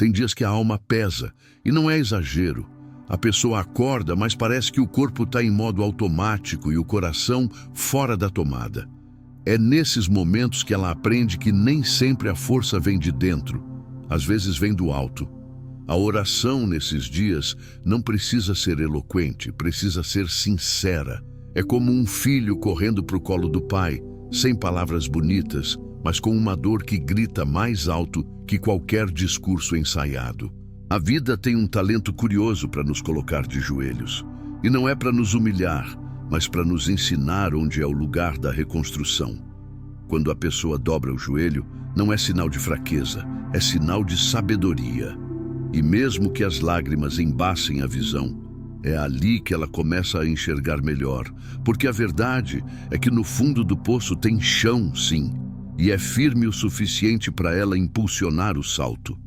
Tem dias que a alma pesa, e não é exagero. A pessoa acorda, mas parece que o corpo está em modo automático e o coração fora da tomada. É nesses momentos que ela aprende que nem sempre a força vem de dentro, às vezes vem do alto. A oração nesses dias não precisa ser eloquente, precisa ser sincera. É como um filho correndo para o colo do pai, sem palavras bonitas, mas com uma dor que grita mais alto que qualquer discurso ensaiado. A vida tem um talento curioso para nos colocar de joelhos. E não é para nos humilhar, mas para nos ensinar onde é o lugar da reconstrução. Quando a pessoa dobra o joelho, não é sinal de fraqueza, é sinal de sabedoria. E mesmo que as lágrimas embacem a visão, é ali que ela começa a enxergar melhor, porque a verdade é que no fundo do poço tem chão, sim, e é firme o suficiente para ela impulsionar o salto.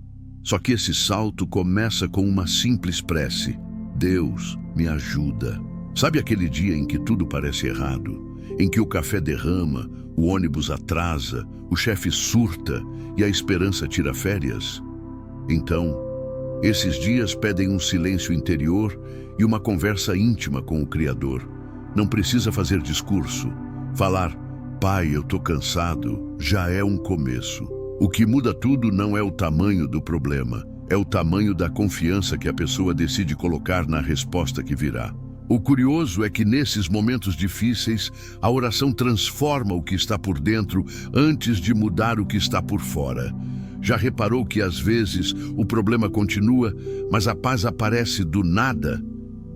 Só que esse salto começa com uma simples prece: Deus, me ajuda. Sabe aquele dia em que tudo parece errado? Em que o café derrama, o ônibus atrasa, o chefe surta e a esperança tira férias? Então, esses dias pedem um silêncio interior e uma conversa íntima com o Criador. Não precisa fazer discurso. Falar, Pai, eu tô cansado, já é um começo. O que muda tudo não é o tamanho do problema, é o tamanho da confiança que a pessoa decide colocar na resposta que virá. O curioso é que nesses momentos difíceis, a oração transforma o que está por dentro antes de mudar o que está por fora. Já reparou que às vezes o problema continua, mas a paz aparece do nada?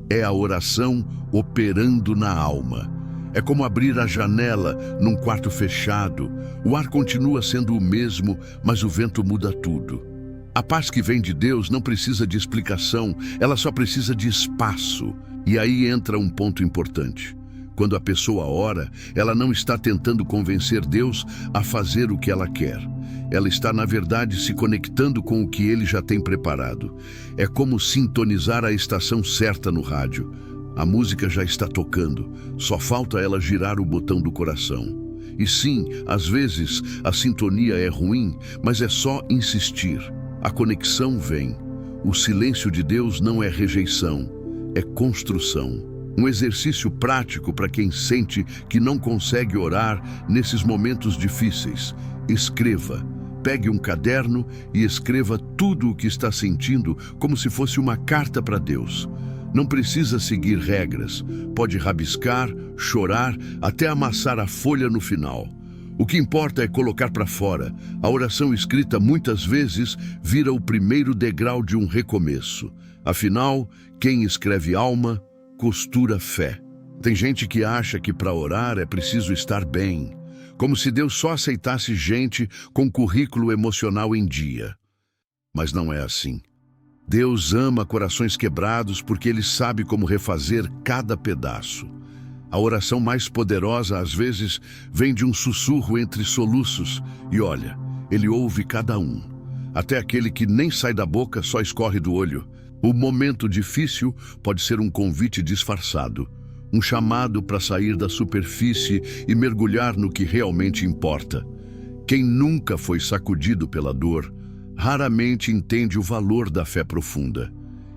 É a oração operando na alma. É como abrir a janela num quarto fechado. O ar continua sendo o mesmo, mas o vento muda tudo. A paz que vem de Deus não precisa de explicação, ela só precisa de espaço. E aí entra um ponto importante. Quando a pessoa ora, ela não está tentando convencer Deus a fazer o que ela quer. Ela está, na verdade, se conectando com o que Ele já tem preparado. É como sintonizar a estação certa no rádio. A música já está tocando, só falta ela girar o botão do coração. E sim, às vezes a sintonia é ruim, mas é só insistir. A conexão vem. O silêncio de Deus não é rejeição, é construção. Um exercício prático para quem sente que não consegue orar nesses momentos difíceis. Escreva. Pegue um caderno e escreva tudo o que está sentindo como se fosse uma carta para Deus. Não precisa seguir regras. Pode rabiscar, chorar, até amassar a folha no final. O que importa é colocar para fora. A oração escrita muitas vezes vira o primeiro degrau de um recomeço. Afinal, quem escreve alma, costura fé. Tem gente que acha que para orar é preciso estar bem, como se Deus só aceitasse gente com currículo emocional em dia. Mas não é assim. Deus ama corações quebrados porque Ele sabe como refazer cada pedaço. A oração mais poderosa, às vezes, vem de um sussurro entre soluços. E olha, Ele ouve cada um. Até aquele que nem sai da boca, só escorre do olho. O momento difícil pode ser um convite disfarçado. Um chamado para sair da superfície e mergulhar no que realmente importa. Quem nunca foi sacudido pela dor, raramente entende o valor da fé profunda.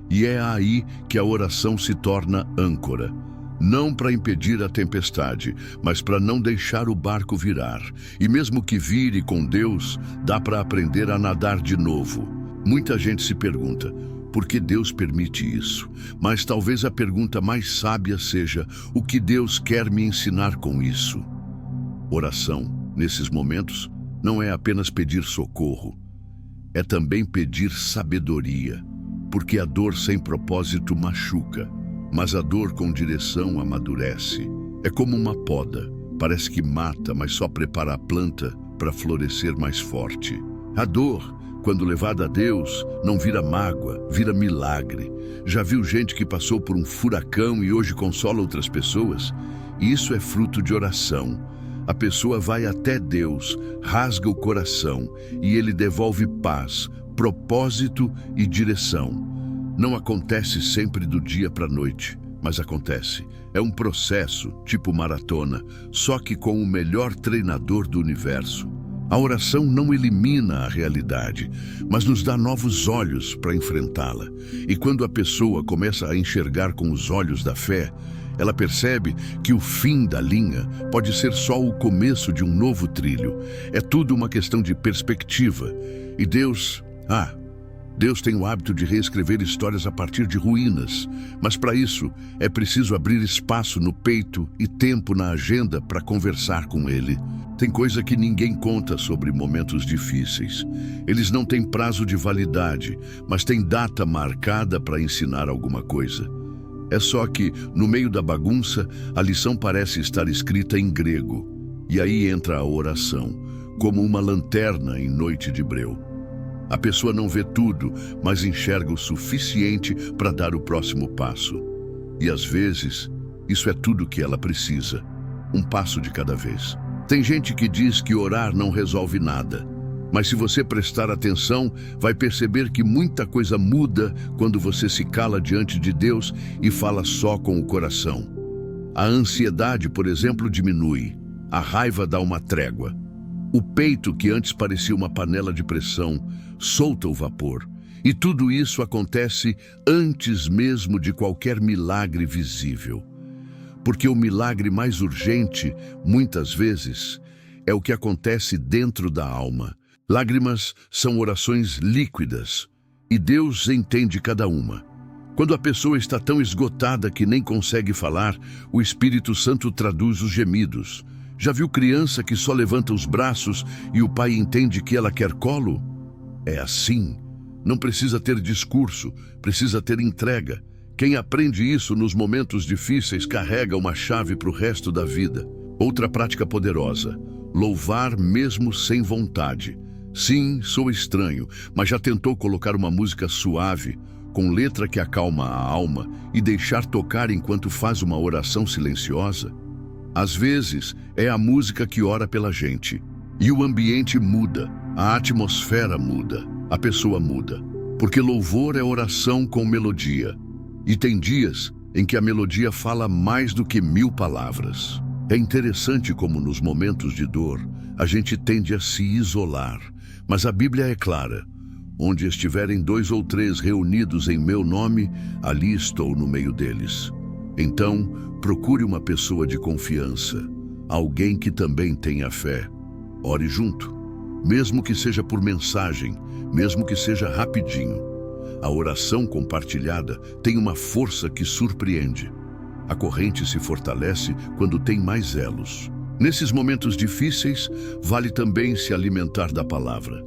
E é aí que a oração se torna âncora. Não para impedir a tempestade, mas para não deixar o barco virar. E mesmo que vire com Deus, dá para aprender a nadar de novo. Muita gente se pergunta, por que Deus permite isso? Mas talvez a pergunta mais sábia seja, o que Deus quer me ensinar com isso? Oração, nesses momentos, não é apenas pedir socorro. É também pedir sabedoria, porque a dor sem propósito machuca, mas a dor com direção amadurece. É como uma poda, parece que mata, mas só prepara a planta para florescer mais forte. A dor, quando levada a Deus, não vira mágoa, vira milagre. Já viu gente que passou por um furacão e hoje consola outras pessoas? Isso é fruto de oração. A pessoa vai até Deus, rasga o coração e Ele devolve paz, propósito e direção. Não acontece sempre do dia para a noite, mas acontece. É um processo, tipo maratona, só que com o melhor treinador do universo. A oração não elimina a realidade, mas nos dá novos olhos para enfrentá-la. E quando a pessoa começa a enxergar com os olhos da fé, ela percebe que o fim da linha pode ser só o começo de um novo trilho. É tudo uma questão de perspectiva. E Deus tem o hábito de reescrever histórias a partir de ruínas. Mas para isso, é preciso abrir espaço no peito e tempo na agenda para conversar com Ele. Tem coisa que ninguém conta sobre momentos difíceis. Eles não têm prazo de validade, mas têm data marcada para ensinar alguma coisa. É só que, no meio da bagunça, a lição parece estar escrita em grego. E aí entra a oração, como uma lanterna em noite de breu. A pessoa não vê tudo, mas enxerga o suficiente para dar o próximo passo. E às vezes, isso é tudo que ela precisa. Um passo de cada vez. Tem gente que diz que orar não resolve nada. Mas se você prestar atenção, vai perceber que muita coisa muda quando você se cala diante de Deus e fala só com o coração. A ansiedade, por exemplo, diminui. A raiva dá uma trégua. O peito, que antes parecia uma panela de pressão, solta o vapor. E tudo isso acontece antes mesmo de qualquer milagre visível. Porque o milagre mais urgente, muitas vezes, é o que acontece dentro da alma. Lágrimas são orações líquidas, e Deus entende cada uma. Quando a pessoa está tão esgotada que nem consegue falar, o Espírito Santo traduz os gemidos. Já viu criança que só levanta os braços e o pai entende que ela quer colo? É assim. Não precisa ter discurso, precisa ter entrega. Quem aprende isso nos momentos difíceis carrega uma chave para o resto da vida. Outra prática poderosa: louvar mesmo sem vontade. Sim, sou estranho, mas já tentou colocar uma música suave, com letra que acalma a alma, e deixar tocar enquanto faz uma oração silenciosa? Às vezes, é a música que ora pela gente. E o ambiente muda, a atmosfera muda, a pessoa muda. Porque louvor é oração com melodia. E tem dias em que a melodia fala mais do que 1000 palavras. É interessante como nos momentos de dor, a gente tende a se isolar. Mas a Bíblia é clara: onde estiverem 2 ou 3 reunidos em meu nome, ali estou no meio deles. Então, procure uma pessoa de confiança, alguém que também tenha fé. Ore junto, mesmo que seja por mensagem, mesmo que seja rapidinho. A oração compartilhada tem uma força que surpreende. A corrente se fortalece quando tem mais elos. Nesses momentos difíceis, vale também se alimentar da palavra.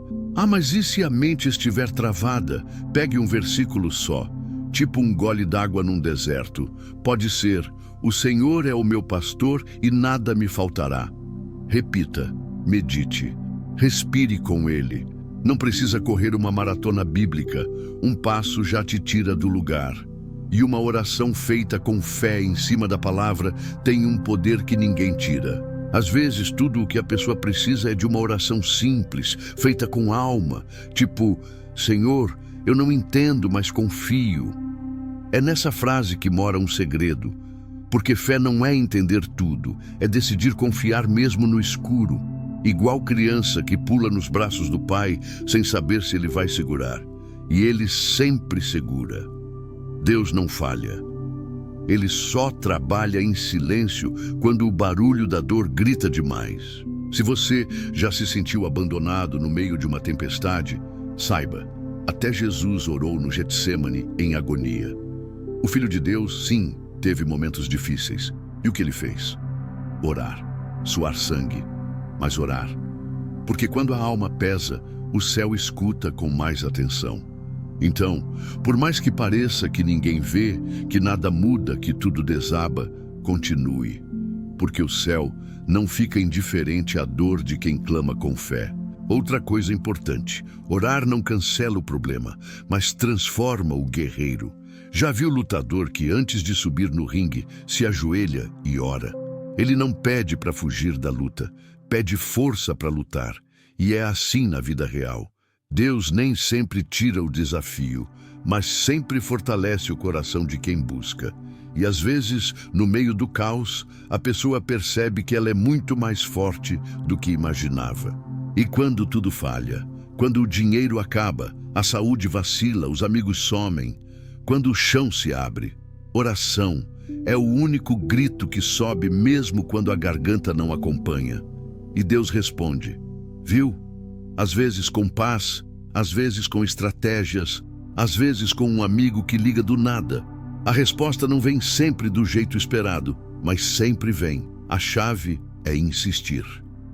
Mas e se a mente estiver travada? Pegue um versículo só, tipo um gole d'água num deserto. Pode ser: o Senhor é o meu pastor e nada me faltará. Repita, medite, respire com Ele. Não precisa correr uma maratona bíblica, um passo já te tira do lugar. E uma oração feita com fé em cima da palavra tem um poder que ninguém tira. Às vezes, tudo o que a pessoa precisa é de uma oração simples, feita com alma, tipo: Senhor, eu não entendo, mas confio. É nessa frase que mora um segredo, porque fé não é entender tudo, é decidir confiar mesmo no escuro, igual criança que pula nos braços do pai sem saber se ele vai segurar. E ele sempre segura. Deus não falha. Ele só trabalha em silêncio quando o barulho da dor grita demais. Se você já se sentiu abandonado no meio de uma tempestade, saiba, até Jesus orou no Getsêmani em agonia. O Filho de Deus, sim, teve momentos difíceis. E o que ele fez? Orar, suar sangue, mas orar. Porque quando a alma pesa, o céu escuta com mais atenção. Então, por mais que pareça que ninguém vê, que nada muda, que tudo desaba, continue. Porque o céu não fica indiferente à dor de quem clama com fé. Outra coisa importante: orar não cancela o problema, mas transforma o guerreiro. Já viu lutador que antes de subir no ringue se ajoelha e ora? Ele não pede para fugir da luta, pede força para lutar. E é assim na vida real. Deus nem sempre tira o desafio, mas sempre fortalece o coração de quem busca. E às vezes, no meio do caos, a pessoa percebe que ela é muito mais forte do que imaginava. E quando tudo falha, quando o dinheiro acaba, a saúde vacila, os amigos somem, quando o chão se abre, oração é o único grito que sobe mesmo quando a garganta não acompanha. E Deus responde, viu? Às vezes com paz, às vezes com estratégias, às vezes com um amigo que liga do nada. A resposta não vem sempre do jeito esperado, mas sempre vem. A chave é insistir.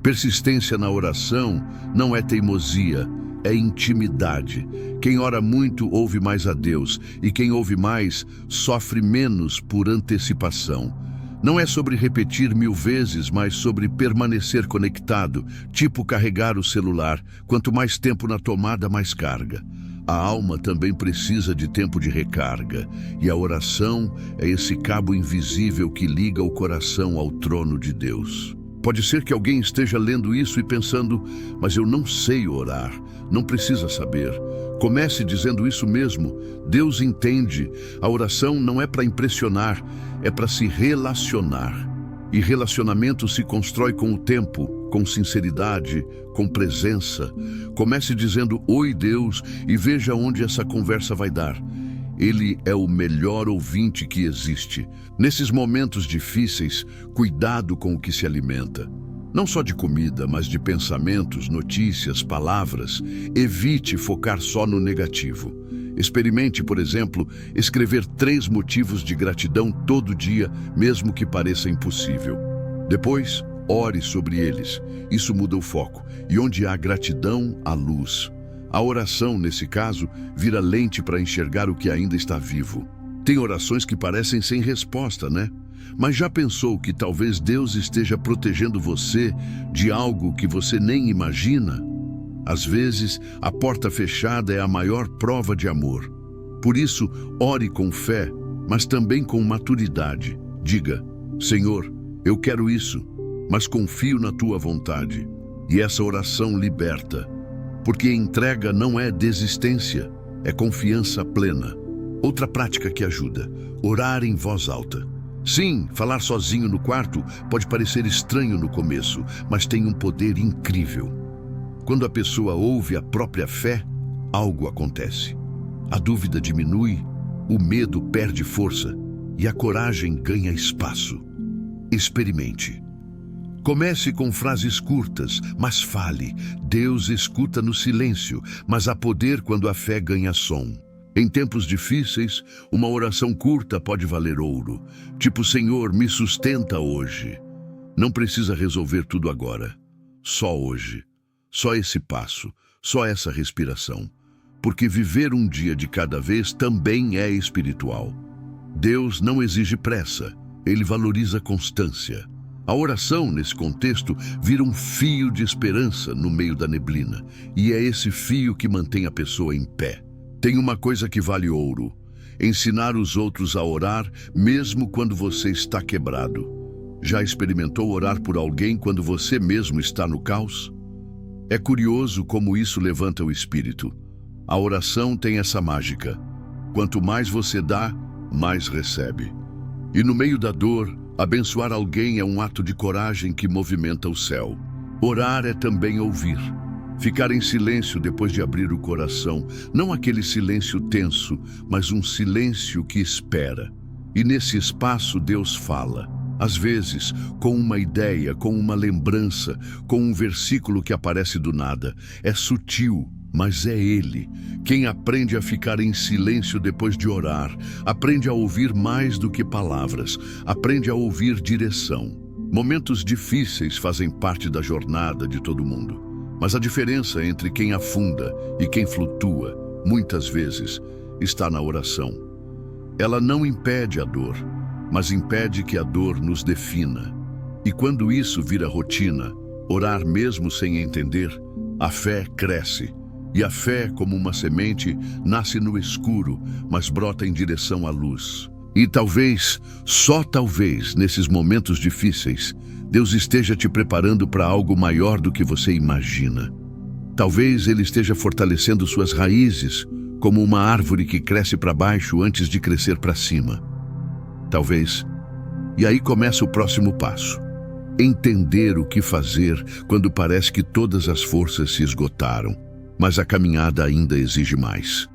Persistência na oração não é teimosia, é intimidade. Quem ora muito ouve mais a Deus, e quem ouve mais sofre menos por antecipação. Não é sobre repetir 1000 vezes, mas sobre permanecer conectado, tipo carregar o celular. Quanto mais tempo na tomada, mais carga. A alma também precisa de tempo de recarga, e a oração é esse cabo invisível que liga o coração ao trono de Deus. Pode ser que alguém esteja lendo isso e pensando, mas eu não sei orar, não precisa saber. Comece dizendo isso mesmo. Deus entende. A oração não é para impressionar, é para se relacionar. E relacionamento se constrói com o tempo, com sinceridade, com presença. Comece dizendo, oi Deus, e veja onde essa conversa vai dar. Ele é o melhor ouvinte que existe. Nesses momentos difíceis, cuidado com o que se alimenta. Não só de comida, mas de pensamentos, notícias, palavras. Evite focar só no negativo. Experimente, por exemplo, escrever 3 motivos de gratidão todo dia, mesmo que pareça impossível. Depois, ore sobre eles. Isso muda o foco. E onde há gratidão, há luz. A oração, nesse caso, vira lente para enxergar o que ainda está vivo. Tem orações que parecem sem resposta, né? Mas já pensou que talvez Deus esteja protegendo você de algo que você nem imagina? Às vezes, a porta fechada é a maior prova de amor. Por isso, ore com fé, mas também com maturidade. Diga, Senhor, eu quero isso, mas confio na tua vontade. E essa oração liberta. Porque entrega não é desistência, é confiança plena. Outra prática que ajuda, orar em voz alta. Sim, falar sozinho no quarto pode parecer estranho no começo, mas tem um poder incrível. Quando a pessoa ouve a própria fé, algo acontece. A dúvida diminui, o medo perde força e a coragem ganha espaço. Experimente. Comece com frases curtas, mas fale. Deus escuta no silêncio, mas há poder quando a fé ganha som. Em tempos difíceis, uma oração curta pode valer ouro. Tipo, Senhor, me sustenta hoje. Não precisa resolver tudo agora. Só hoje. Só esse passo. Só essa respiração. Porque viver um dia de cada vez também é espiritual. Deus não exige pressa. Ele valoriza constância. A oração, nesse contexto, vira um fio de esperança no meio da neblina. E é esse fio que mantém a pessoa em pé. Tem uma coisa que vale ouro: ensinar os outros a orar, mesmo quando você está quebrado. Já experimentou orar por alguém quando você mesmo está no caos? É curioso como isso levanta o espírito. A oração tem essa mágica. Quanto mais você dá, mais recebe. E no meio da dor, abençoar alguém é um ato de coragem que movimenta o céu. Orar é também ouvir. Ficar em silêncio depois de abrir o coração. Não aquele silêncio tenso, mas um silêncio que espera. E nesse espaço Deus fala. Às vezes, com uma ideia, com uma lembrança, com um versículo que aparece do nada. É sutil, mas é Ele. Quem aprende a ficar em silêncio depois de orar, aprende a ouvir mais do que palavras, aprende a ouvir direção. Momentos difíceis fazem parte da jornada de todo mundo. Mas a diferença entre quem afunda e quem flutua, muitas vezes, está na oração. Ela não impede a dor, mas impede que a dor nos defina. E quando isso vira rotina, orar mesmo sem entender, a fé cresce. E a fé, como uma semente, nasce no escuro, mas brota em direção à luz. E talvez, só talvez, nesses momentos difíceis, Deus esteja te preparando para algo maior do que você imagina. Talvez Ele esteja fortalecendo suas raízes, como uma árvore que cresce para baixo antes de crescer para cima. Talvez. E aí começa o próximo passo. entender o que fazer quando parece que todas as forças se esgotaram, mas a caminhada ainda exige mais.